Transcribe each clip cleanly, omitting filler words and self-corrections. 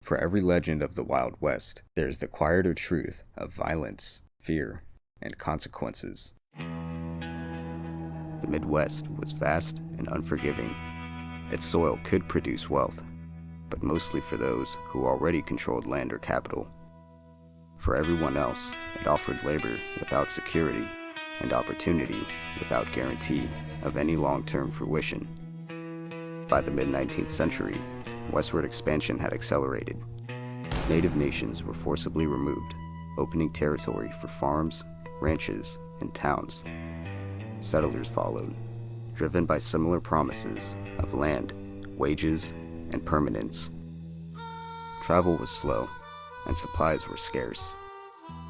For every legend of the Wild West, there is the quieter truth of violence, fear, and consequences. The Midwest was vast and unforgiving. Its soil could produce wealth, but mostly for those who already controlled land or capital. For everyone else, it offered labor without security and opportunity without guarantee of any long-term fruition. By the mid-19th century, westward expansion had accelerated. Native nations were forcibly removed, opening territory for farms, ranches, and towns. Settlers followed, driven by similar promises of land, wages, and permanence. Travel was slow, and supplies were scarce.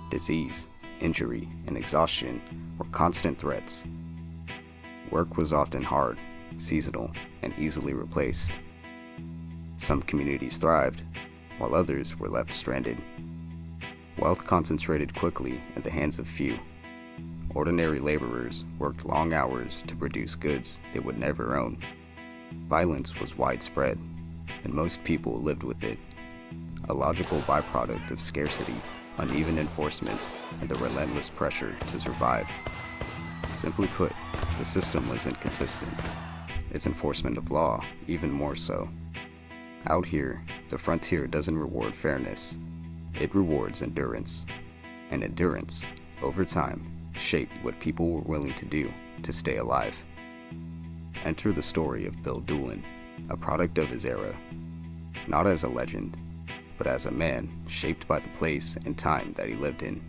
Disease, injury, and exhaustion were constant threats. Work was often hard, seasonal, and easily replaced. Some communities thrived, while others were left stranded. Wealth concentrated quickly in the hands of few. Ordinary laborers worked long hours to produce goods they would never own. Violence was widespread, and most people lived with it, a logical byproduct of scarcity, uneven enforcement, and the relentless pressure to survive. Simply put, the system was inconsistent, its enforcement of law even more so. Out here, the frontier doesn't reward fairness, it rewards endurance. And endurance, over time, shaped what people were willing to do to stay alive. Enter the story of Bill Doolin, a product of his era, not as a legend, but as a man shaped by the place and time that he lived in.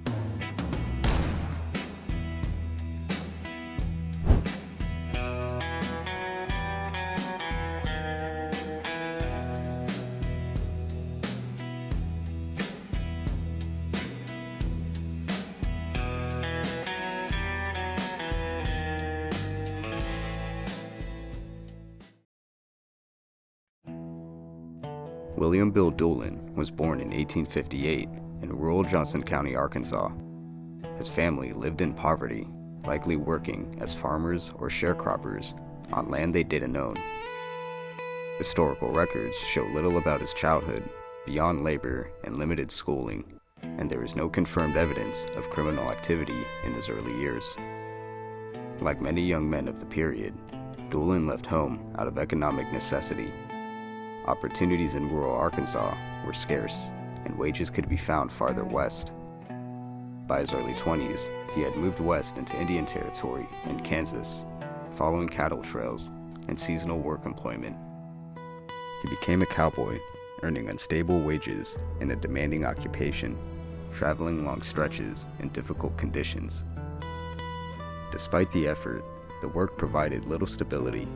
William Bill Doolin was born in 1858 in rural Johnson County, Arkansas. His family lived in poverty, likely working as farmers or sharecroppers on land they didn't own. Historical records show little about his childhood beyond labor and limited schooling, and there is no confirmed evidence of criminal activity in his early years. Like many young men of the period, Doolin left home out of economic necessity. Opportunities in rural Arkansas were scarce, and wages could be found farther west. By his early 20s, he had moved west into Indian Territory and Kansas, following cattle trails and seasonal work employment. He became a cowboy, earning unstable wages in a demanding occupation, traveling long stretches in difficult conditions. Despite the effort, the work provided little stability.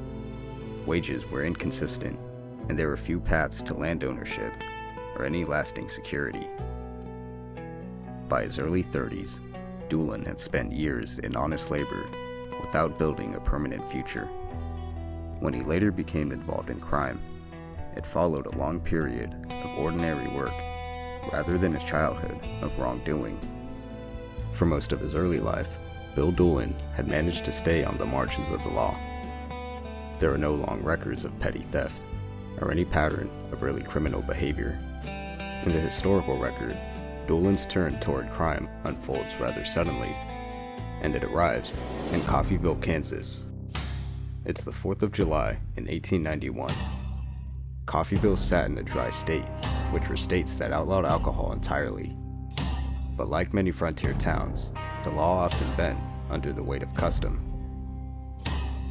Wages were inconsistent, and there were few paths to land ownership or any lasting security. By his early 30s, Doolin had spent years in honest labor without building a permanent future. When he later became involved in crime, it followed a long period of ordinary work rather than a childhood of wrongdoing. For most of his early life, Bill Doolin had managed to stay on the margins of the law. There are no long records of petty theft or any pattern of early criminal behavior. In the historical record, Doolin's turn toward crime unfolds rather suddenly, and it arrives in Coffeyville, Kansas. It's the 4th of July in 1891. Coffeyville sat in a dry state, which were states that outlawed alcohol entirely. But like many frontier towns, the law often bent under the weight of custom.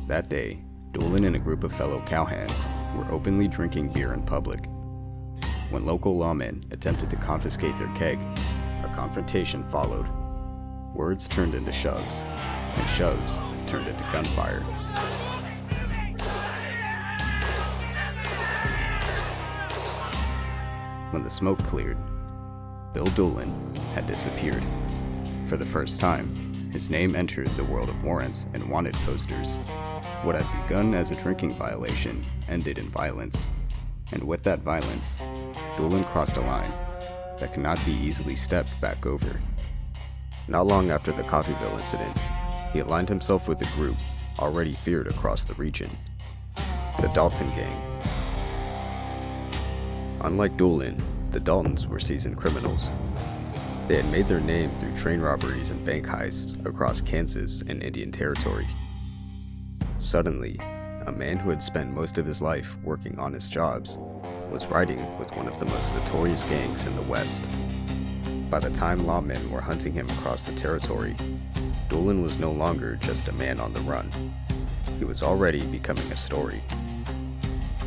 That day, Doolin and a group of fellow cowhands were openly drinking beer in public. When local lawmen attempted to confiscate their keg, a confrontation followed. Words turned into shoves, and shoves turned into gunfire. When the smoke cleared, Bill Doolin had disappeared. For the first time, his name entered the world of warrants and wanted posters. What had begun as a drinking violation ended in violence, and with that violence, Doolin crossed a line that cannot be easily stepped back over. Not long after the Coffeyville incident, he aligned himself with a group already feared across the region, the Dalton Gang. Unlike Doolin, The Daltons were seasoned criminals. They had made their name through train robberies and bank heists across Kansas and Indian Territory. Suddenly, a man who had spent most of his life working honest jobs was riding with one of the most notorious gangs in the West. By the time lawmen were hunting him across the territory, Doolin was no longer just a man on the run. He was already becoming a story.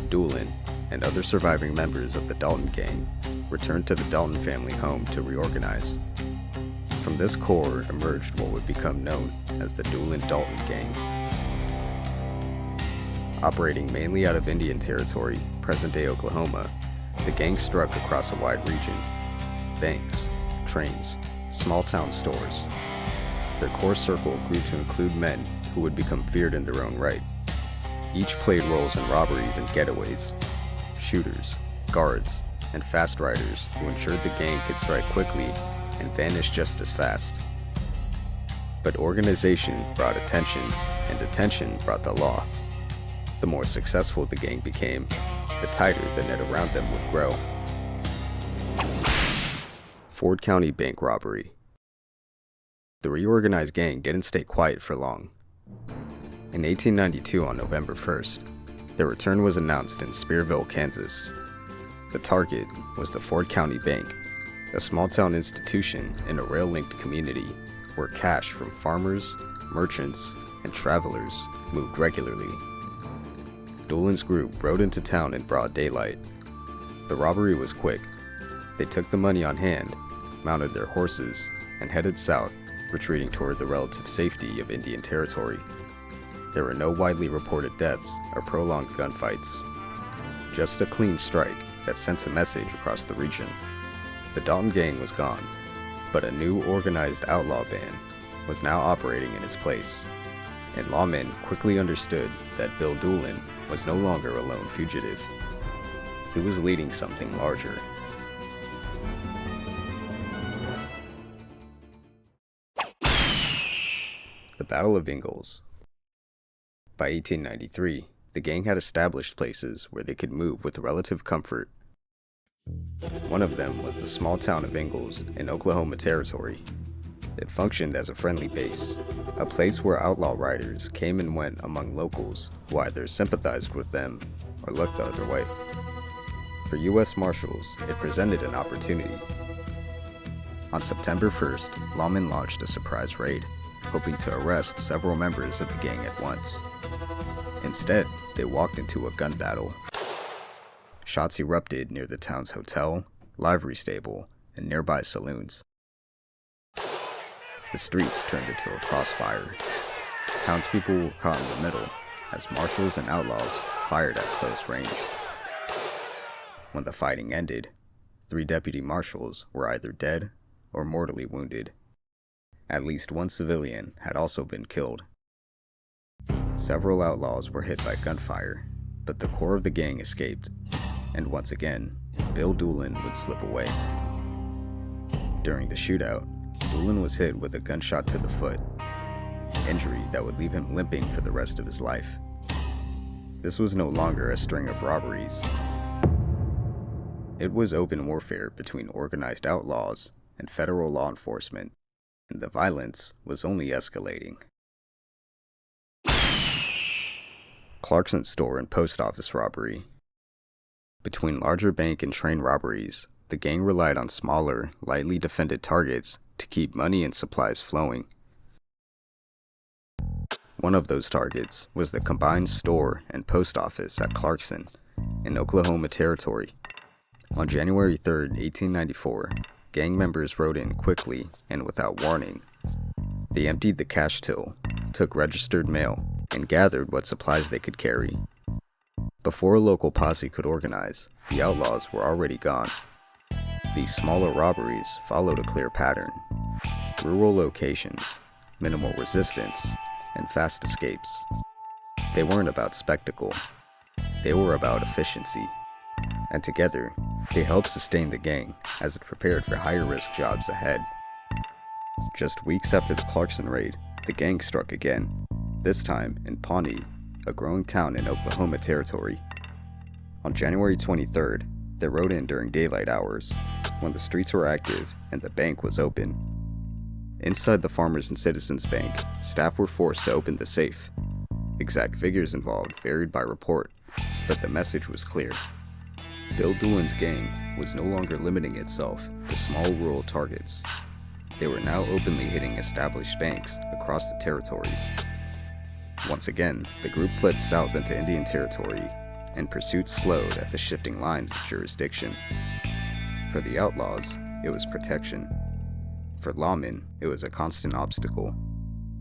Doolin and other surviving members of the Dalton gang returned to the Dalton family home to reorganize. From this core emerged what would become known as the Doolin-Dalton Gang. Operating mainly out of Indian Territory, present-day Oklahoma, the gang struck across a wide region: banks, trains, small-town stores. Their core circle grew to include men who would become feared in their own right. Each played roles in robberies and getaways: shooters, guards, and fast riders who ensured the gang could strike quickly and vanish just as fast. But organization brought attention, and attention brought the law. The more successful the gang became, the tighter the net around them would grow. Ford County Bank Robbery. The reorganized gang didn't stay quiet for long. In 1892, on November 1st, their return was announced in Spearville, Kansas. The target was the Ford County Bank, a small-town institution in a rail-linked community where cash from farmers, merchants, and travelers moved regularly. Doolin's group rode into town in broad daylight. The robbery was quick. They took the money on hand, mounted their horses, and headed south, retreating toward the relative safety of Indian Territory. There were no widely reported deaths or prolonged gunfights. Just a clean strike that sent a message across the region. The Dalton gang was gone, but a new organized outlaw band was now operating in its place, and lawmen quickly understood that Bill Doolin was no longer a lone fugitive. He was leading something larger. The Battle of Ingalls. By 1893, the gang had established places where they could move with relative comfort. One of them was the small town of Ingalls in Oklahoma Territory. It functioned as a friendly base, a place where outlaw riders came and went among locals who either sympathized with them or looked the other way. For U.S. Marshals, it presented an opportunity. On September 1st, lawmen launched a surprise raid, hoping to arrest several members of the gang at once. Instead, they walked into a gun battle. Shots erupted near the town's hotel, livery stable, and nearby saloons. The streets turned into a crossfire. Townspeople were caught in the middle as marshals and outlaws fired at close range. When the fighting ended, 3 deputy marshals were either dead or mortally wounded. At least one civilian had also been killed. Several outlaws were hit by gunfire, but the core of the gang escaped, and once again, Bill Doolin would slip away. During the shootout, Doolin was hit with a gunshot to the foot, an injury that would leave him limping for the rest of his life. This was no longer a string of robberies. It was open warfare between organized outlaws and federal law enforcement, and the violence was only escalating. Clarkson store and post office robbery. Between larger bank and train robberies, the gang relied on smaller, lightly defended targets to keep money and supplies flowing. One of those targets was the combined store and post office at Clarkson in Oklahoma Territory. On January 3, 1894, gang members rode in quickly and without warning. They emptied the cash till, took registered mail, and gathered what supplies they could carry. Before a local posse could organize, the outlaws were already gone. These smaller robberies followed a clear pattern: rural locations, minimal resistance, and fast escapes. They weren't about spectacle. They were about efficiency. And together, they helped sustain the gang as it prepared for higher-risk jobs ahead. Just weeks after the Clarkson raid, the gang struck again, this time in Pawnee, a growing town in Oklahoma Territory. On January 23rd, They rode in during daylight hours, when the streets were active and the bank was open. Inside the Farmers and Citizens Bank, staff were forced to open the safe. Exact figures involved varied by report, but the message was clear. Bill Doolin's gang was no longer limiting itself to small rural targets. They were now openly hitting established banks across the territory. Once again, the group fled south into Indian Territory, and pursuit slowed at the shifting lines of jurisdiction. For the outlaws, it was protection. For lawmen, it was a constant obstacle,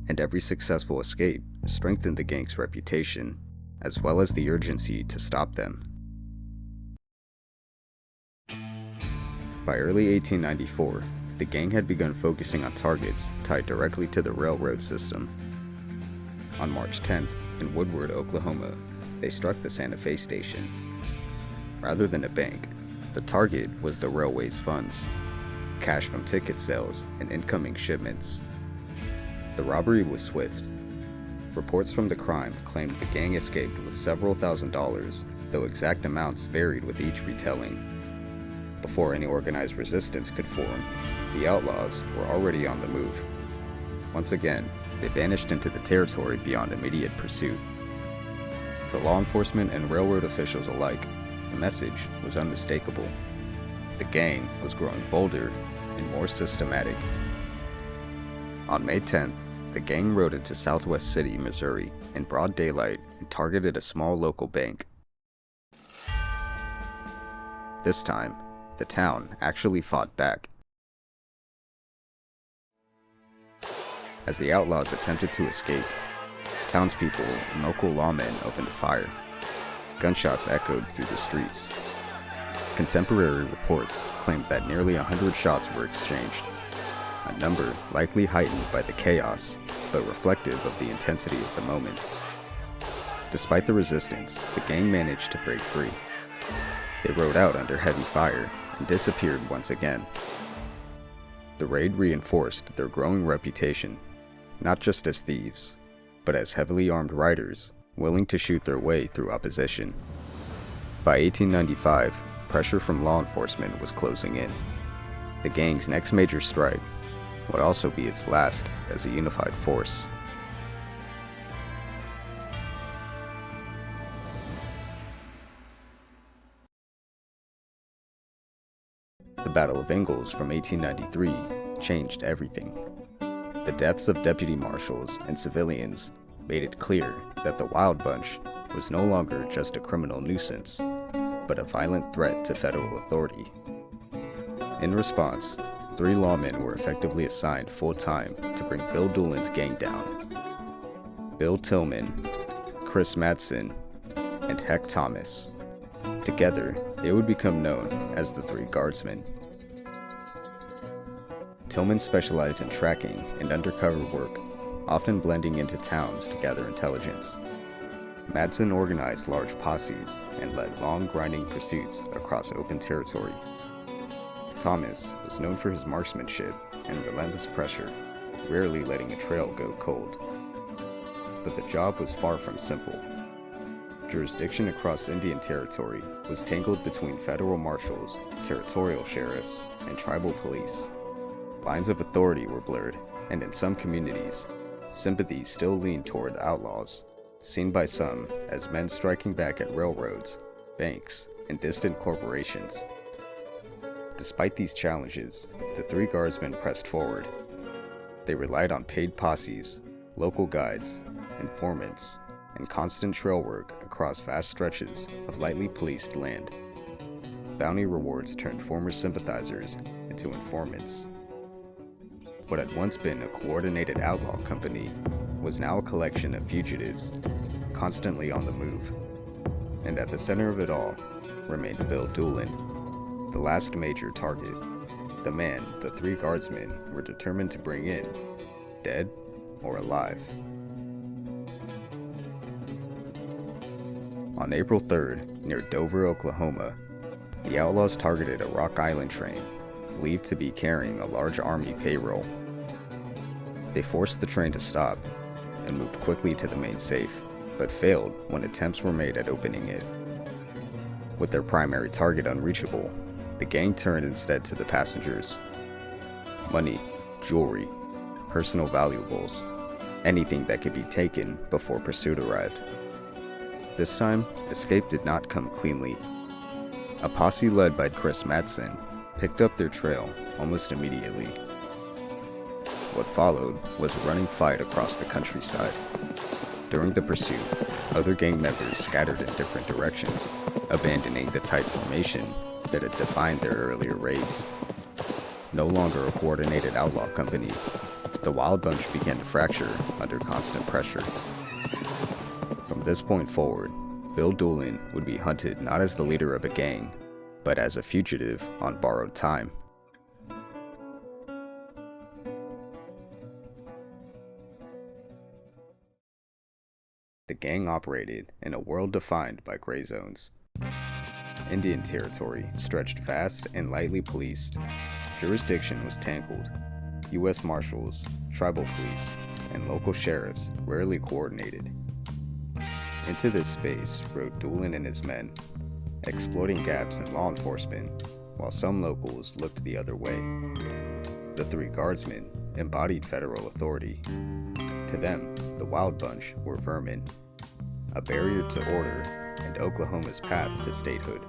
and every successful escape strengthened the gang's reputation, as well as the urgency to stop them. By early 1894, the gang had begun focusing on targets tied directly to the railroad system. On March 10th, in Woodward, Oklahoma, they struck the Santa Fe station. Rather than a bank, the target was the railway's funds, cash from ticket sales and incoming shipments. The robbery was swift. Reports from the crime claimed the gang escaped with several $1,000s, though exact amounts varied with each retelling. Before any organized resistance could form, the outlaws were already on the move. Once again, they vanished into the territory beyond immediate pursuit. For law enforcement and railroad officials alike, the message was unmistakable. The gang was growing bolder and more systematic. On May 10th, the gang rode into Southwest City, Missouri, in broad daylight and targeted a small local bank. This time, the town actually fought back. As the outlaws attempted to escape, townspeople and local lawmen opened fire. Gunshots echoed through the streets. Contemporary reports claimed that nearly 100 shots were exchanged, a number likely heightened by the chaos, but reflective of the intensity of the moment. Despite the resistance, the gang managed to break free. They rode out under heavy fire and disappeared once again. The raid reinforced their growing reputation, not just as thieves, but as heavily armed riders willing to shoot their way through opposition. By 1895, pressure from law enforcement was closing in. The gang's next major strike would also be its last as a unified force. The Battle of Ingalls from 1893 changed everything. The deaths of deputy marshals and civilians made it clear that the Wild Bunch was no longer just a criminal nuisance, but a violent threat to federal authority. In response, 3 lawmen were effectively assigned full-time to bring Bill Doolin's gang down. Bill Tillman, Chris Madsen, and Heck Thomas. Together, they would become known as the Three Guardsmen. Tillman specialized in tracking and undercover work, often blending into towns to gather intelligence. Madsen organized large posses and led long, grinding pursuits across open territory. Thomas was known for his marksmanship and relentless pressure, rarely letting a trail go cold. But the job was far from simple. Jurisdiction across Indian Territory was tangled between federal marshals, territorial sheriffs, and tribal police. Lines of authority were blurred, and in some communities, sympathy still leaned toward the outlaws, seen by some as men striking back at railroads, banks, and distant corporations. Despite these challenges, the Three Guardsmen pressed forward. They relied on paid posses, local guides, informants, and constant trail work across vast stretches of lightly policed land. Bounty rewards turned former sympathizers into informants. What had once been a coordinated outlaw company was now a collection of fugitives, constantly on the move. And at the center of it all remained Bill Doolin, the last major target, the man the Three Guardsmen were determined to bring in, dead or alive. On April 3rd, near Dover, Oklahoma, the outlaws targeted a Rock Island train, believed to be carrying a large army payroll. They forced the train to stop and moved quickly to the main safe, but failed when attempts were made at opening it. With their primary target unreachable, the gang turned instead to the passengers. Money, jewelry, personal valuables, anything that could be taken before pursuit arrived. This time, escape did not come cleanly. A posse led by Chris Madsen picked up their trail almost immediately. What followed was a running fight across the countryside. During the pursuit, other gang members scattered in different directions, abandoning the tight formation that had defined their earlier raids. No longer a coordinated outlaw company, the Wild Bunch began to fracture under constant pressure. From this point forward, Bill Doolin would be hunted not as the leader of a gang, but as a fugitive on borrowed time. The gang operated in a world defined by gray zones. Indian territory stretched vast and lightly policed. Jurisdiction was tangled. U.S. Marshals, tribal police, and local sheriffs rarely coordinated. Into this space rode Doolin and his men, exploiting gaps in law enforcement, while some locals looked the other way. The Three Guardsmen embodied federal authority. To them, the Wild Bunch were vermin, a barrier to order and Oklahoma's path to statehood.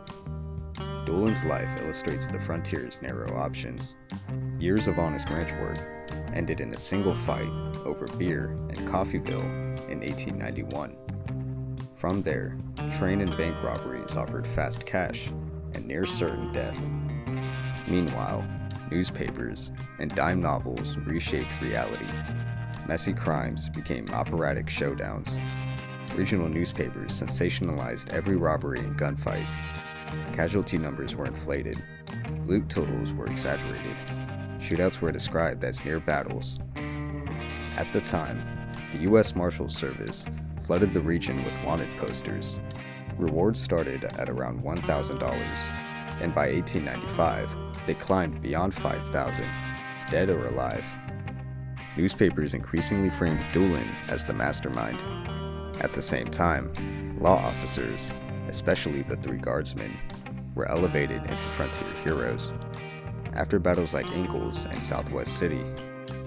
Doolin's life illustrates the frontier's narrow options. Years of honest ranch work ended in a single fight over beer in Coffeyville in 1891. From there, train and bank robberies offered fast cash and near certain death. Meanwhile, newspapers and dime novels reshaped reality. Messy crimes became operatic showdowns. Regional newspapers sensationalized every robbery and gunfight. Casualty numbers were inflated. Loot totals were exaggerated. Shootouts were described as near battles. At the time, the U.S. Marshals Service flooded the region with wanted posters. Rewards started at around $1,000, and by 1895, they climbed beyond $5,000, dead or alive. Newspapers increasingly framed Doolin as the mastermind. At the same time, law officers, especially the Three Guardsmen, were elevated into frontier heroes. After battles like Ingalls and Southwest City,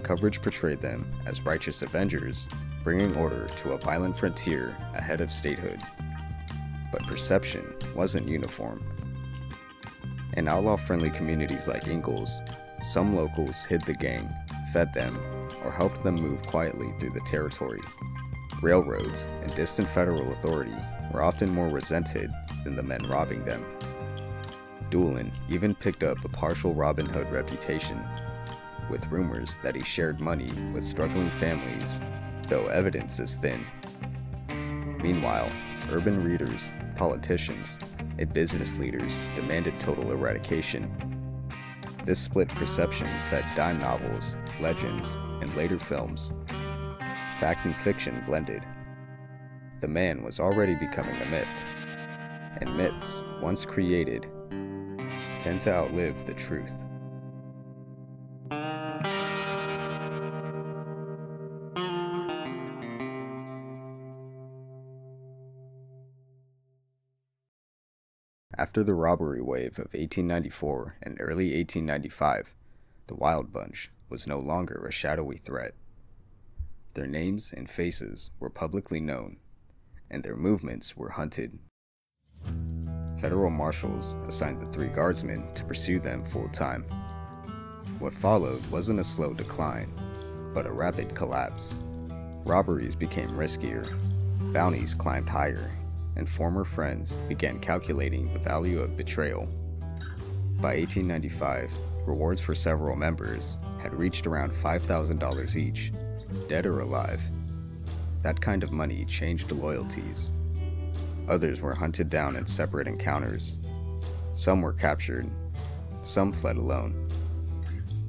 coverage portrayed them as righteous avengers, bringing order to a violent frontier ahead of statehood. But perception wasn't uniform. In outlaw-friendly communities like Ingalls, some locals hid the gang, fed them, or helped them move quietly through the territory. Railroads and distant federal authority were often more resented than the men robbing them. Doolin even picked up a partial Robin Hood reputation, with rumors that he shared money with struggling families, though evidence is thin. Meanwhile, urban readers, politicians, and business leaders demanded total eradication. This split perception fed dime novels, legends, and later films. Fact and fiction blended. The man was already becoming a myth, and myths, once created, tend to outlive the truth. After the robbery wave of 1894 and early 1895, the Wild Bunch was no longer a shadowy threat. Their names and faces were publicly known, and their movements were hunted. Federal marshals assigned the Three Guardsmen to pursue them full-time. What followed wasn't a slow decline, but a rapid collapse. Robberies became riskier, bounties climbed higher, and former friends began calculating the value of betrayal. By 1895, rewards for several members had reached around $5,000 each, dead or alive. That kind of money changed loyalties. Others were hunted down in separate encounters. Some were captured. Some fled alone.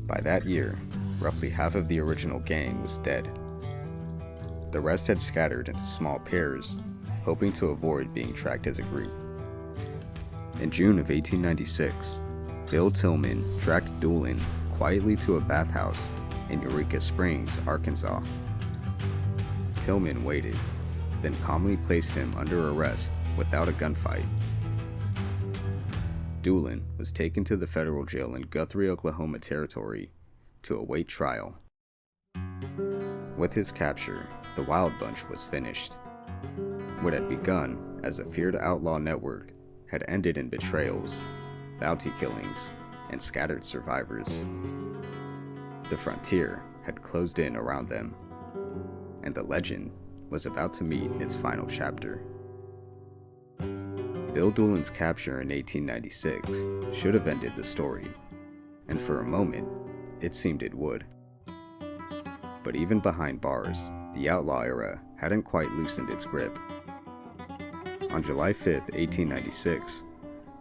By that year, roughly half of the original gang was dead. The rest had scattered into small pairs, hoping to avoid being tracked as a group. In June of 1896, Bill Tillman tracked Doolin quietly to a bathhouse in Eureka Springs, Arkansas. Tillman waited, then calmly placed him under arrest without a gunfight. Doolin was taken to the federal jail in Guthrie, Oklahoma Territory to await trial. With his capture, the Wild Bunch was finished. What had begun as a feared outlaw network had ended in betrayals, bounty killings, and scattered survivors. The frontier had closed in around them, and the legend was about to meet its final chapter. Bill Doolin's capture in 1896 should have ended the story, and for a moment, it seemed it would. But even behind bars, the outlaw era hadn't quite loosened its grip. On July 5, 1896,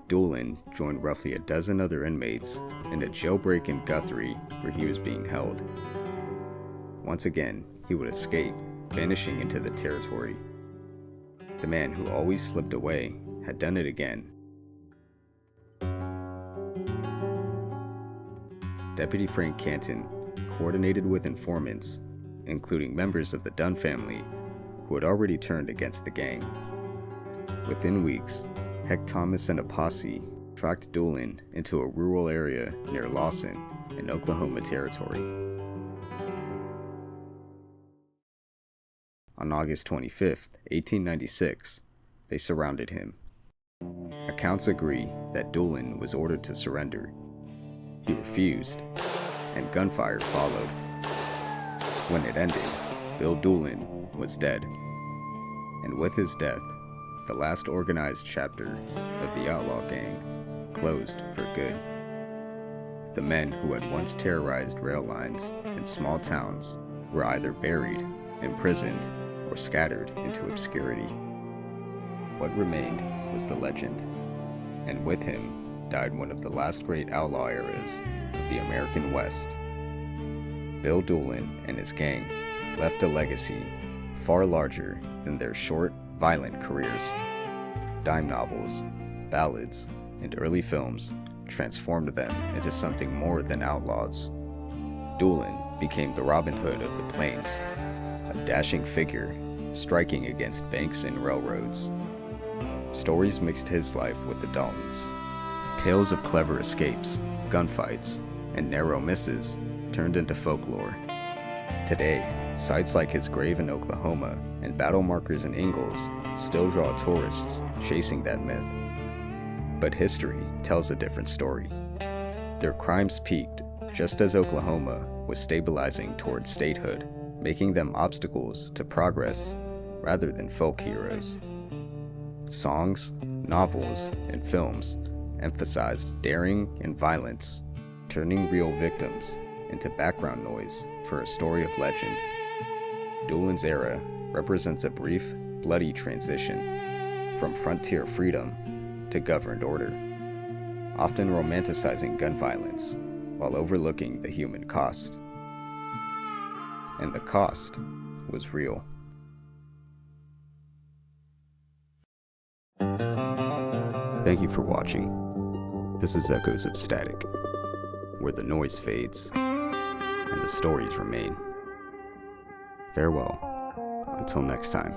Doolin joined roughly a dozen other inmates in a jailbreak in Guthrie where he was being held. Once again, he would escape, vanishing into the territory. The man who always slipped away had done it again. Deputy Frank Canton coordinated with informants, including members of the Dunn family, who had already turned against the gang. Within weeks, Heck Thomas and a posse tracked Doolin into a rural area near Lawson in Oklahoma Territory. On August 25, 1896, they surrounded him. Accounts agree that Doolin was ordered to surrender. He refused, and gunfire followed. When it ended, Bill Doolin was dead. And with his death, the last organized chapter of the outlaw gang closed for good. The men who had once terrorized rail lines in small towns were either buried, imprisoned, or scattered into obscurity. What remained was the legend, and with him died one of the last great outlaw eras of the American West. Bill Doolin and his gang left a legacy far larger than their short, violent careers. Dime novels, ballads, and early films transformed them into something more than outlaws. Doolin became the Robin Hood of the plains, a dashing figure striking against banks and railroads. Stories mixed his life with the Daltons. Tales of clever escapes, gunfights, and narrow misses turned into folklore. Today, sites like his grave in Oklahoma and battle markers in Ingalls still draw tourists chasing that myth. But history tells a different story. Their crimes peaked just as Oklahoma was stabilizing towards statehood, making them obstacles to progress rather than folk heroes. Songs, novels, and films emphasized daring and violence, turning real victims into background noise for a story of legend. Doolin's era represents a brief, bloody transition from frontier freedom to governed order, often romanticizing gun violence while overlooking the human cost. And the cost was real. Thank you for watching. This is Echoes of Static, where the noise fades and the stories remain. Farewell, until next time.